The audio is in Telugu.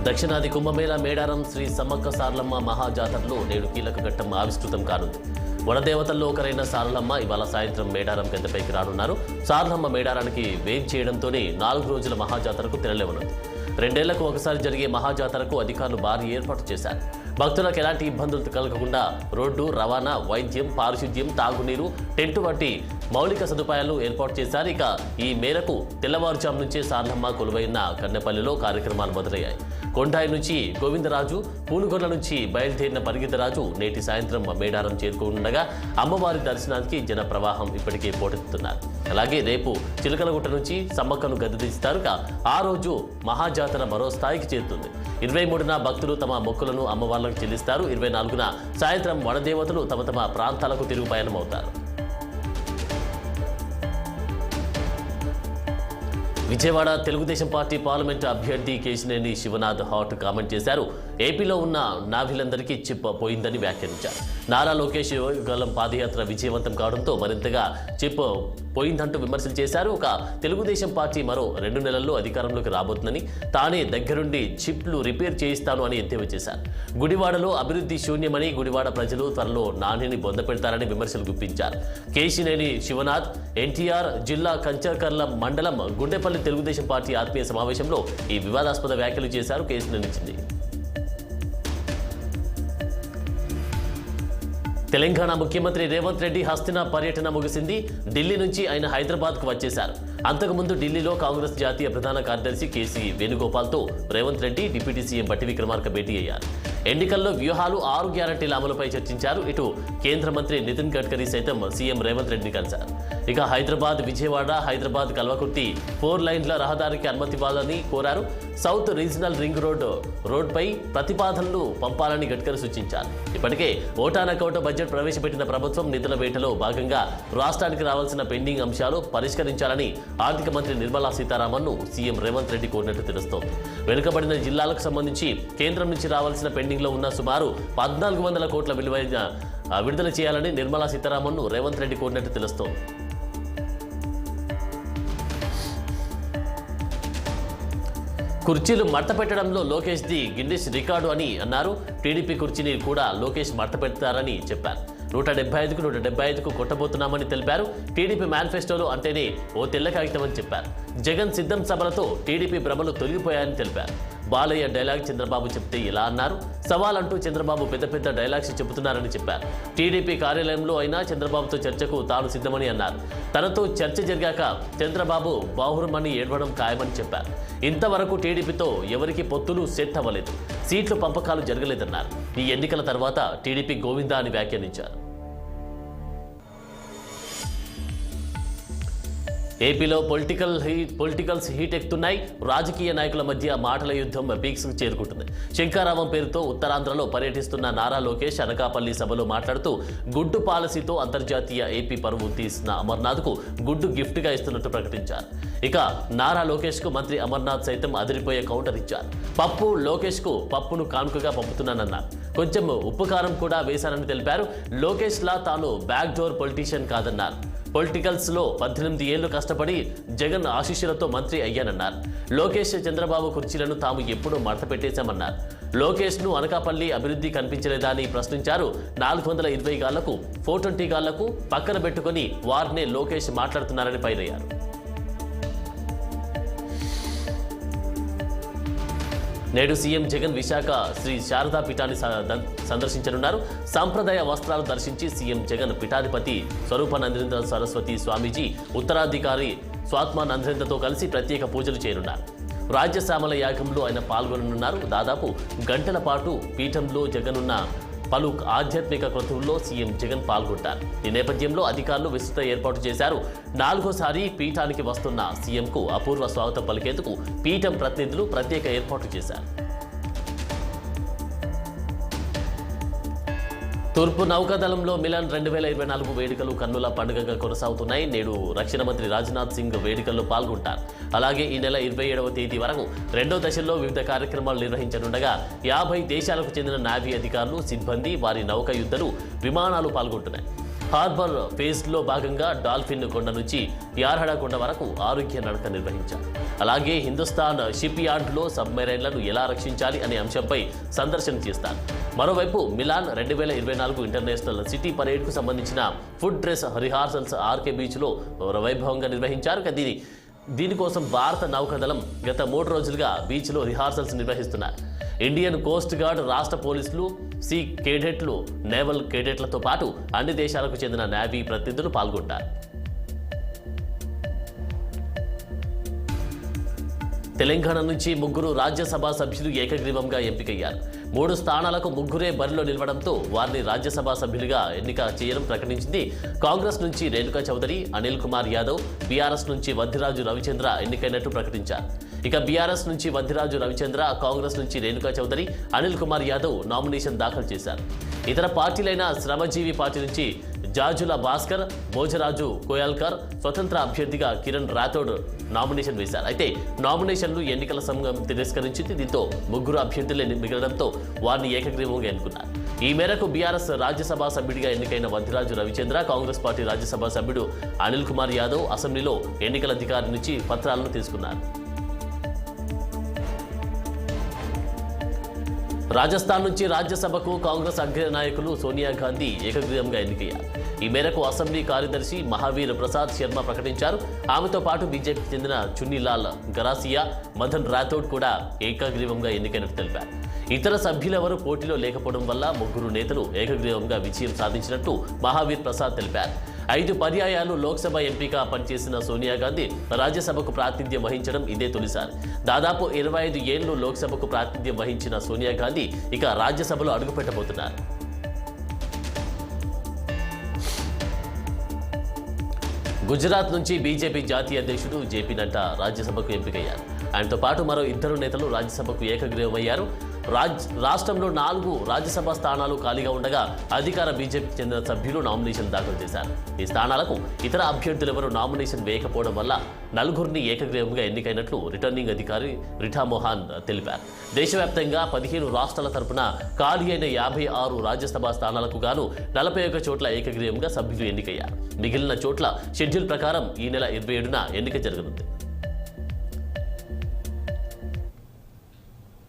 దక్షిణాది కుంభమేళా మేడారం శ్రీ సమ్మక్క సారలమ్మ మహాజాతరలో నేడు కీలక ఘట్టం ఆవిష్కృతం కానుంది. వనదేవతల్లో ఒకరైన సారలమ్మ ఇవాళ సాయంత్రం మేడారం గద్దెపైకి రానున్నారు. సారలమ్మ మేడారానికి వేం చేయడంతోనే 4 రోజుల మహాజాతరకు తెరలేవనుంది. 2 ఏళ్లకు ఒకసారి జరిగే మహాజాతరకు అధికారులు భారీ ఏర్పాటు చేశారు. భక్తులకు ఎలాంటి ఇబ్బందులు కలగకుండా రోడ్డు రవాణా, వైద్యం, పారిశుద్ధ్యం, తాగునీరు, టెంటు వంటి మౌలిక సదుపాయాలు ఏర్పాటు చేశారు. ఇక ఈ మేరకు తెల్లవారుజాము నుంచే సారలమ్మ కొలువైన కన్నెపల్లిలో కార్యక్రమాలు మొదలయ్యాయి. కొండాయి నుంచి గోవిందరాజు, పూనుగొండ నుంచి బయలుదేరిన పరిగెత్తరాజు నేటి సాయంత్రం మేడారం చేరుకుండగా అమ్మవారి దర్శనానికి జన ప్రవాహం ఇప్పటికే పోటెత్తుతున్నారు. అలాగే రేపు చిలకలగుట్ట నుంచి సమ్మక్కను గద్దెదిస్తారు. ఆ రోజు మహాజాతర మరో స్థాయికి చేరుతుంది. 23న భక్తులు తమ మొక్కులను అమ్మవార్లకు చెల్లిస్తారు. 24న సాయంత్రం వనదేవతలు తమ తమ ప్రాంతాలకు తిరుగు పయనమవుతారు. విజయవాడ తెలుగుదేశం పార్టీ పార్లమెంటు అభ్యర్థి కేశినేని శివనాథ్ హాట్ కామెంట్ చేశారు. ఏపీలో ఉన్న నావీలందరికీ చిప్ పోయిందని వ్యాఖ్యానించారు. నారా లోకేష్ గలం పాదయాత్ర విజయవంతం కావడంతో మరింతగా చిప్ పోయిందంటూ విమర్శలు చేశారు. ఒక తెలుగుదేశం పార్టీ మరో 2 నెలల్లో అధికారంలోకి రాబోతుందని, తానే దగ్గరుండి చిప్లు రిపేర్ చేయిస్తాను అని ఎద్దేవా చేశారు. గుడివాడలో అభివృద్ధి శూన్యమని, గుడివాడ ప్రజలు త్వరలో నాణ్యని బొందపెడతారని విమర్శలు గుప్పించారు. కేశినేని శివనాథ్ ఎన్టీఆర్ జిల్లా కంచర్కర్ల మండలం గుండెపల్లి తెలుగుదేశం పార్టీ ఆత్మీయ సమావేశంలో ఈ వివాదాస్పద వ్యాఖ్యలు చేశారు. కేశినేని తెలంగాణ ముఖ్యమంత్రి రేవంత్ రెడ్డి హస్తినా పర్యటన ముగిసింది. ఢిల్లీ నుంచి ఆయన హైదరాబాద్కు వచ్చేశారు. అంతకుముందు ఢిల్లీలో కాంగ్రెస్ జాతీయ ప్రధాన కార్యదర్శి కేసీ వేణుగోపాల్తో రేవంత్ రెడ్డి డిప్యూటీ సీఎం బట్టి విక్రమార్క భేటీ అయ్యారు. ఎన్నికల్లో వ్యూహాలు, 6 గ్యారంటీల అమలుపై చర్చించారు. ఇటు కేంద్ర మంత్రి నితిన్ గడ్కరీ సైతం సీఎం రేవంత్ రెడ్డిని కలిశారు. ఇక హైదరాబాద్ విజయవాడ, హైదరాబాద్ కల్వకుర్తి 4 లైన్ల రహదారికి అనుమతి ఇవ్వాలని కోరారు. సౌత్ రీజనల్ రింగ్ రోడ్పై ప్రతిపాదనలు పంపాలని గడ్కరీ సూచించారు. ఇప్పటికే ఓటానకౌట బడ్జెట్ ప్రవేశపెట్టిన ప్రభుత్వం నిధుల వేటలో భాగంగా రాష్ట్రానికి రావాల్సిన పెండింగ్ అంశాలు పరిష్కరించాలని ఆర్థిక మంత్రి నిర్మలా సీతారామన్ను సీఎం రేవంత్ రెడ్డి కోరినట్టు తెలుస్తోంది. వెనుకబడిన జిల్లాలకు సంబంధించి కేంద్రం నుంచి రావాల్సిన పెండింగ్లో ఉన్న సుమారు 1400 కోట్ల విడుదల చేయాలని నిర్మలా సీతారామన్ను రేవంత్ రెడ్డి కోరినట్టు తెలుస్తోంది. కుర్చీలు మడత పెట్టడంలో లోకేష్ ది గిన్నిస్ రికార్డు అని అన్నారు. టీడీపీ కుర్చీని కూడా లోకేష్ మడత పెడతారని చెప్పారు. 175కు 175కు కొట్టబోతున్నామని తెలిపారు. టీడీపీ మేనిఫెస్టోలో అంటేనే ఓ తెల్ల కాగితమని చెప్పారు. జగన్ సిద్ధం సభలతో టీడీపీ భ్రమలు తొలగిపోయాయని తెలిపారు. బాలయ్య డైలాగ్ చంద్రబాబు చెప్తే ఇలా అన్నారు. సవాల్ అంటూ చంద్రబాబు పెద్ద పెద్ద డైలాగ్స్ చెబుతున్నారని చెప్పారు. టీడీపీ కార్యాలయంలో అయినా చంద్రబాబుతో చర్చకు తాను సిద్ధమని అన్నారు. తనతో చర్చ జరిగాక చంద్రబాబు బాహురమని ఏడవడం ఖాయమని చెప్పారు. ఇంతవరకు టీడీపీతో ఎవరికి పొత్తులు సెట్ అవ్వలేదు, సీట్ల పంపకాలు జరగలేదన్నారు. ఈ ఎన్నికల తర్వాత టీడీపీ గోవిందా అని వ్యాఖ్యానించారు. ఏపీలో పొలిటికల్స్ హీట్ ఎక్కుతున్నాయి. రాజకీయ నాయకుల మధ్య మాటల యుద్ధం పీక్స్కు చేరుకుంటుంది. శంకారావం పేరుతో ఉత్తరాంధ్రలో పర్యటిస్తున్న నారా లోకేష్ అనకాపల్లి సభలో మాట్లాడుతూ గుడ్డు పాలసీతో అంతర్జాతీయ ఏపీ పరువు తీసిన అమర్నాథ్కు గుడ్డు గిఫ్ట్గా ఇస్తున్నట్టు ప్రకటించారు. ఇక నారా లోకేష్కు మంత్రి అమర్నాథ్ సైతం అదిరిపోయే కౌంటర్ ఇచ్చారు. లోకేష్కు పప్పును కానుకగా పంపుతున్నానన్నారు. కొంచెం ఉప్పు కారం కూడా వేశారని తెలిపారు. లోకేష్లా తాను బ్యాక్ డోర్ పొలిటీషియన్ కాదన్నారు. పొలిటికల్స్లో 18 ఏళ్లు కష్టపడి జగన్ ఆశీస్సులతో మంత్రి అయ్యానన్నారు. లోకేష్ చంద్రబాబు కుర్చీలను తాము ఎప్పుడూ మడత పెట్టేశామన్నారు. లోకేష్ను అనకాపల్లి అభివృద్ధి కనిపించలేదా అని ప్రశ్నించారు. 420 గాళ్లకు 420 గాళ్లకు పక్కన పెట్టుకుని వారినే లోకేష్ మాట్లాడుతున్నారని పైరయ్యారు. నేడు సీఎం జగన్ విశాఖ శ్రీ శారదా పీఠాన్ని సందర్శించనున్నారు. సంప్రదాయ వస్త్రాలు దర్శించి సీఎం జగన్ పీఠాధిపతి స్వరూపానందేంద్ర సరస్వతి స్వామీజీ, ఉత్తరాధికారి స్వాత్మానందేంద్రతో కలిసి ప్రత్యేక పూజలు చేయనున్నారు. రాజ్యశామల యాగంలో ఆయన పాల్గొననున్నారు. దాదాపు గంటల పాటు పీఠంలో జగనున్న పలు ఆధ్యాత్మిక క్రతువుల్లో సీఎం జగన్ పాల్గొంటారు. ఈ నేపథ్యంలో అధికారులు విస్తృత ఏర్పాటు చేశారు. 4వసారి పీఠానికి వస్తున్న సీఎంకు అపూర్వ స్వాగతం పలికేందుకు పీఠం ప్రతినిధులు ప్రత్యేక ఏర్పాట్లు చేశారు. తూర్పు నౌకాదళంలో మిలన్ 2024 వేడుకలు కన్నుల పండుగగా కొనసాగుతున్నాయి. నేడు రక్షణ మంత్రి రాజ్నాథ్ సింగ్ వేడుకల్లో పాల్గొంటారు. అలాగే ఈ నెల 27వ తేదీ వరకు 2వ దశలో వివిధ కార్యక్రమాలు నిర్వహించనుండగా 50 దేశాలకు చెందిన నావీ అధికారులు, సిబ్బంది, వారి నౌక యుద్ధలు, విమానాలు పాల్గొంటున్నాయి. హార్బర్ ఫేజ్లో భాగంగా డాల్ఫిన్ కొండ నుంచి యార్హడ కొండ వరకు ఆరోగ్య నడక నిర్వహించారు. అలాగే హిందుస్థాన్ షిప్ యార్డ్లో సబ్మెరైన్లను ఎలా రక్షించాలి అనే అంశంపై సందర్శన చేస్తారు. మరోవైపు మిలాన్ 2024 ఇంటర్నేషనల్ సిటీ పరేడ్కు సంబంధించిన ఫుడ్ డ్రెస్ రిహార్సల్స్ ఆర్కే బీచ్లో వైభవంగా నిర్వహించారు. దీనికోసం భారత నౌకాదళం గత 3 రోజులుగా బీచ్లో రిహార్సల్స్ నిర్వహిస్తున్నారు. ఇండియన్ కోస్ట్ గార్డ్, రాష్ట్ర పోలీసులు, సీ కేడెట్లు, నేవల్ కేడెట్లతో పాటు అన్ని దేశాలకు చెందిన నేవీ ప్రతినిధులు పాల్గొంటారు. తెలంగాణ నుంచి 3 రాజ్యసభ సభ్యులు ఏకగ్రీవంగా ఎంపికయ్యారు. 3 స్థానాలకు 3 బరిలో నిలవడంతో వారిని రాజ్యసభ సభ్యులుగా ఎన్నిక చేయడం ప్రకటించింది. కాంగ్రెస్ నుంచి రేణుకా చౌదరి, అనిల్ కుమార్ యాదవ్, బీఆర్ఎస్ నుంచి వద్దిరాజు రవిచంద్ర ఎన్నికైనట్టు ప్రకటించారు. ఇక బీఆర్ఎస్ నుంచి వద్దిరాజు రవిచంద్ర, కాంగ్రెస్ నుంచి రేణుకా చౌదరి, అనిల్ కుమార్ యాదవ్ నామినేషన్ దాఖలు చేశారు. ఇతర పార్టీలైన శ్రమజీవి పార్టీ నుంచి జాజుల భాస్కర్, భోజరాజు కోయాల్కర్, స్వతంత్ర అభ్యర్థిగా కిరణ్ రాథోడ్ నామినేషన్ వేశారు. అయితే నామినేషన్లు ఎన్నికల సంఘం తిరస్కరించింది. దీంతో 3 అభ్యర్థులే మిగలడంతో వారిని ఏకగ్రీవంగా ఎన్నుకున్నారు. ఈ మేరకు బీఆర్ఎస్ రాజ్యసభ సభ్యుడిగా ఎన్నికైన వద్దిరాజు రవిచంద్ర, కాంగ్రెస్ పార్టీ రాజ్యసభ సభ్యుడు అనిల్ కుమార్ యాదవ్ అసెంబ్లీలో ఎన్నికల అధికారి నుంచి పత్రాలను తీసుకున్నారు. రాజస్థాన్ నుంచి రాజ్యసభకు కాంగ్రెస్ అగ్రనాయకులు సోనియా గాంధీ ఏకగ్రీవంగా ఎన్నికయ్యారు. ఈ మేరకు అసెంబ్లీ కార్యదర్శి మహావీర్ ప్రసాద్ శర్మ ప్రకటించారు. ఆమెతో పాటు బీజేపీకి చెందిన చున్నీలాల్ గరాసియా, మదన్ రాథోడ్ కూడా ఏకగ్రీవంగా ఎన్నికైనట్టు తెలిపారు. ఇతర సభ్యులెవరూ పోటీలో లేకపోవడం వల్ల 3 నేతలు ఏకగ్రీవంగా విజయం సాధించినట్టు మహావీర్ ప్రసాద్ తెలిపారు. 5 పర్యాయాలు లోక్సభ ఎంపీగా పనిచేసిన సోనియా గాంధీ రాజ్యసభకు ప్రాతినిధ్యం వహించడం ఇదే తొలిసారి. దాదాపు 25 ఏళ్లు లోక్సభకు ప్రాతినిధ్యం వహించిన సోనియా గాంధీ ఇక రాజ్యసభలో అడుగుపెట్టబోతున్నారు. గుజరాత్ నుంచి బీజేపీ జాతీయ అధ్యక్షుడు జేపీ నడ్డా రాజ్యసభకు ఎంపికయ్యారు. ఆయనతో పాటు మరో 2 నేతలు రాజ్యసభకు ఏకగ్రీవమయ్యారు. రాష్ట్రంలో 4 రాజ్యసభ స్థానాలు ఖాళీగా ఉండగా అధికార బీజేపీకి చెందిన సభ్యులు నామినేషన్ దాఖలు చేశారు. ఈ స్థానాలకు ఇతర అభ్యర్థులెవరూ నామినేషన్ వేయకపోవడం వల్ల 4 ఎకగ్రీవంగా ఎన్నికైనట్లు రిటర్నింగ్ అధికారి రిఠా మోహన్ తెలిపారు. దేశవ్యాప్తంగా 15 రాష్ట్రాల తరపున ఖాళీ అయిన 56 రాజ్యసభ స్థానాలకు గాను 41 చోట్ల ఏకగ్రీవంగా సభ్యులు ఎన్నికయ్యారు. మిగిలిన చోట్ల షెడ్యూల్ ప్రకారం ఈ నెల 27న ఎన్నిక జరగనుంది.